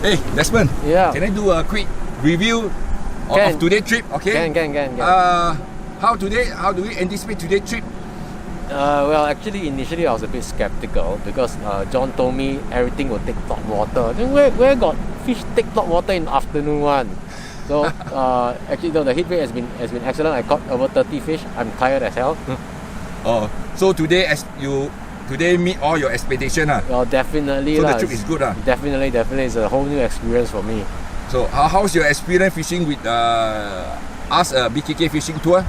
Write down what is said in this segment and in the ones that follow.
Hey, Desmond. Yeah. Can I do a quick review of today's trip? Okay. Can. How do we anticipate today's trip? Well, actually, initially I was a bit skeptical because John told me everything will take top water. Then where got fish take top water in afternoon one? So actually, the hit rate has been excellent. I caught over 30 fish. I'm tired as hell. Oh, so today today meet all your expectation Well, definitely. So the trip is good Definitely. It's a whole new experience for me. So how's your experience fishing with us BKK fishing tour?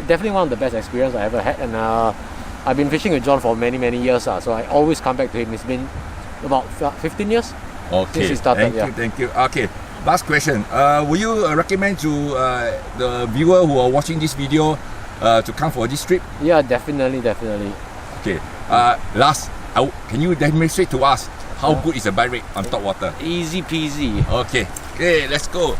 Definitely one of the best experiences I ever had, and I've been fishing with John for many years. So I always come back to him. It's been about 15 years since he started. Thank you. Okay, last question. Will you recommend to the viewer who are watching this video to come for this trip? Yeah, definitely. Okay. Last, can you demonstrate to us how good is the bite rate on top water? Easy peasy. Okay, let's go.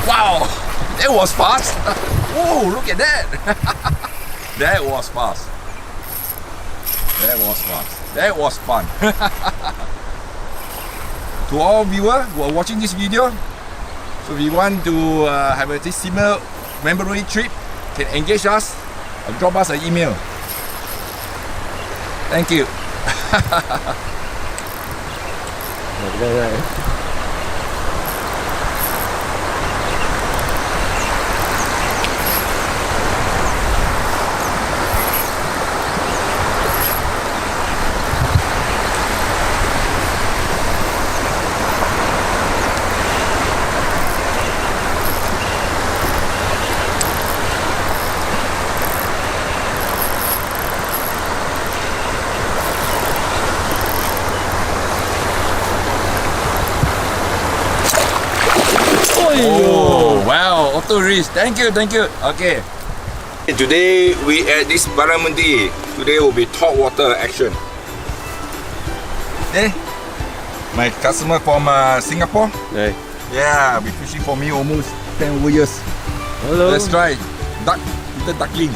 Wow, that was fast. Oh, look at that. That was fast. That was fun. To all viewers who are watching this video, so if you want to have a similar memorable trip, can engage us or drop us an email. Thank you. Oh wow, auto reach. Thank you. Okay. Today we at this Barramundi. Today will be top water action. My customer from Singapore. Hey. Yeah, been fishing for me almost 10 over years. Hello. Let's try little duckling.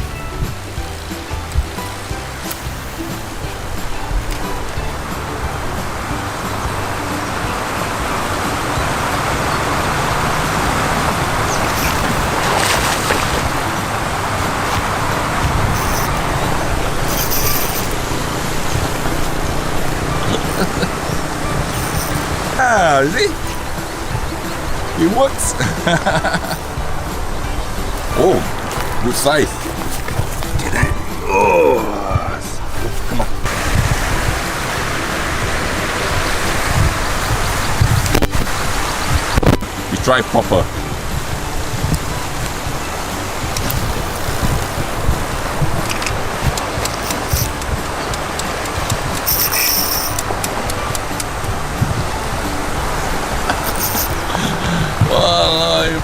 See? It works. Oh, good size. Look at that. Oh, come on. We try proper.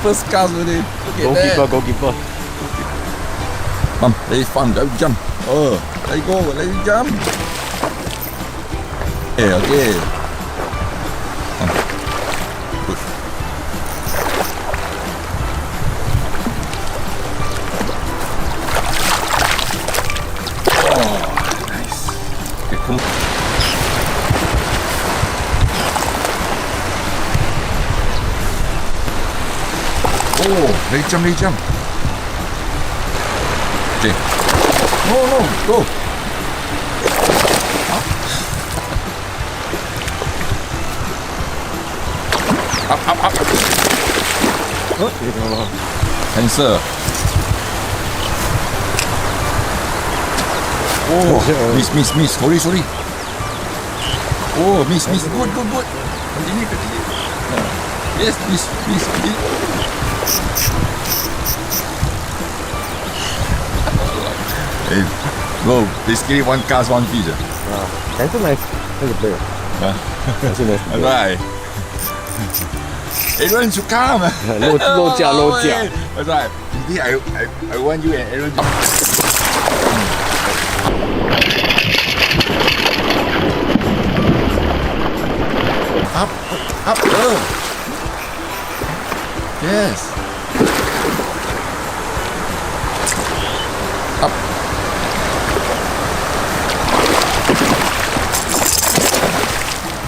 First cast with it. Look at that. Goalkeeper. Come, let it fun. Let it jump. Oh, let it go. Let it jump. Okay. Good. Oh, nice. Okay, come on. Oh, let it jump. Okay. No, go. Huh? Up. Cancel. Oh, miss. Sorry. Oh, miss. Good. Continue. Yes, miss. Hey, bro, basically one cast, one fish. That's a nice. That's a big. That's a nice. Right. Aaron should come. Low jia. That's right. Maybe I want you and Aaron. Up. Yes. Up.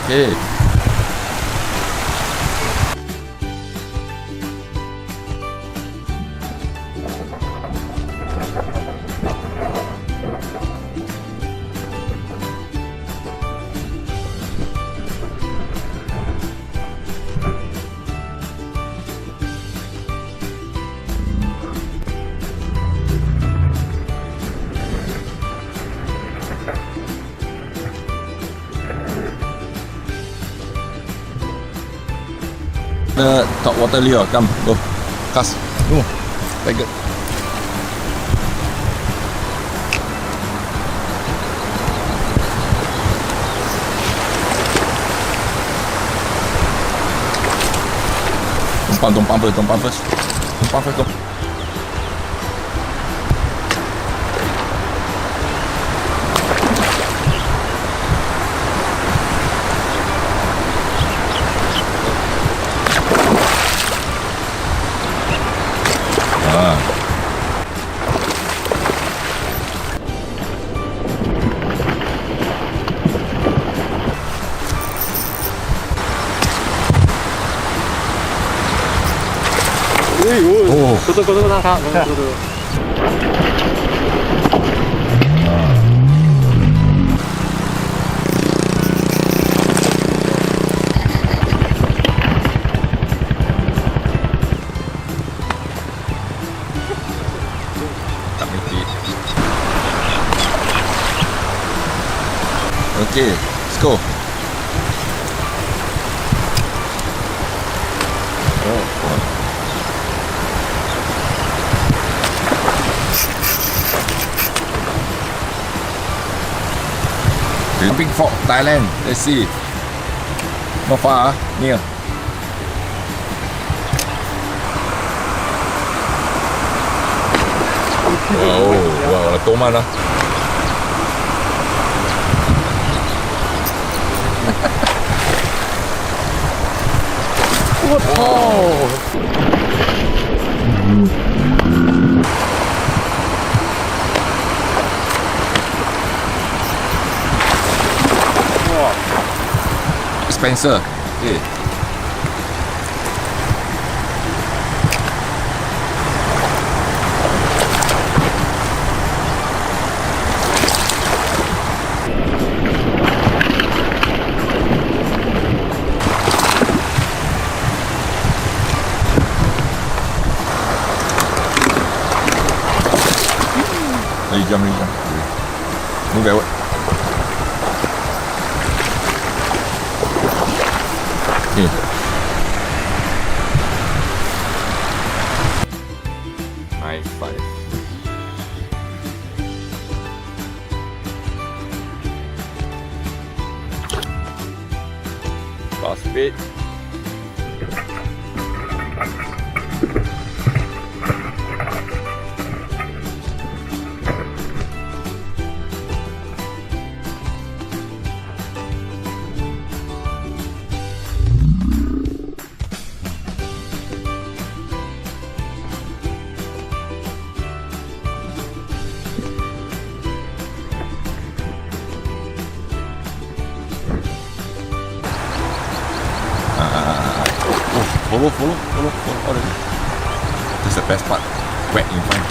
Okay. The Topwater lure, come, go, cast, go, like it. Don't pump first, go. Go. Okay, let's go. Big Fort, Thailand. Let's see. Not far, near. Wow, Toman lah. Spencer. Okay. Jump. Move backward. Okay. High five. Fast speed. Follow. This is the best part. Wet in front.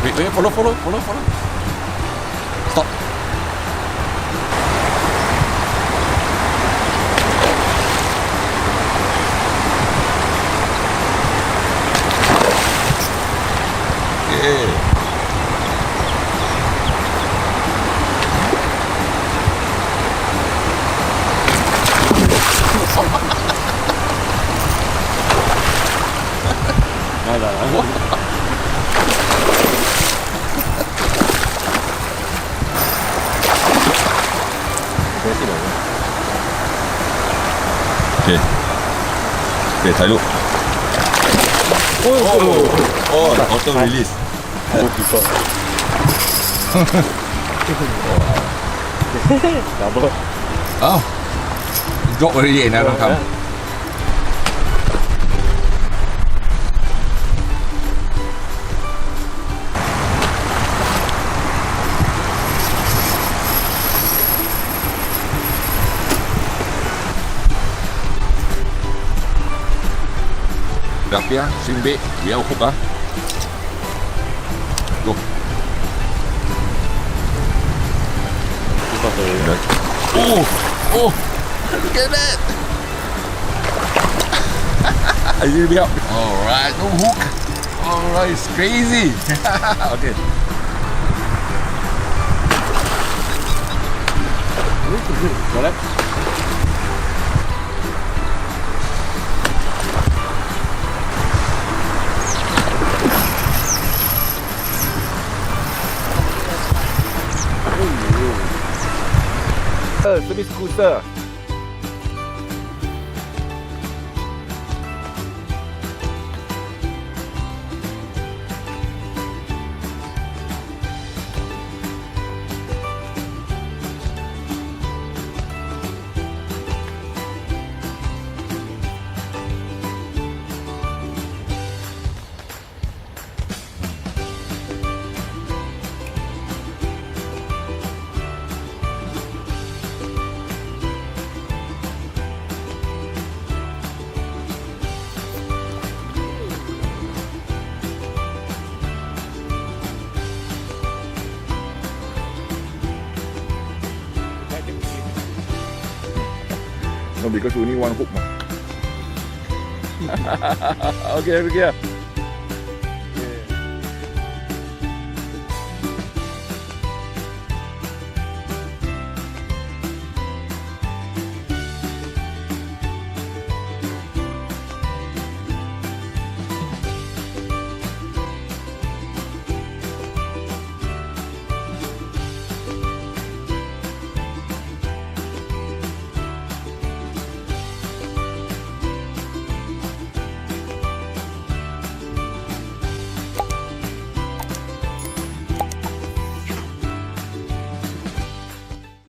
Wait, follow. Stop. lah. Okay. Okay, ถ่ายรูป auto release. Double. Oh, drop already another come. Tilapia, swing bait, we have hook Go. Oh, look at that. I will be up. Alright, no hook. Alright, it's crazy. Okay. Relax. Service scooter. No, because we only one hook. Okay, over here.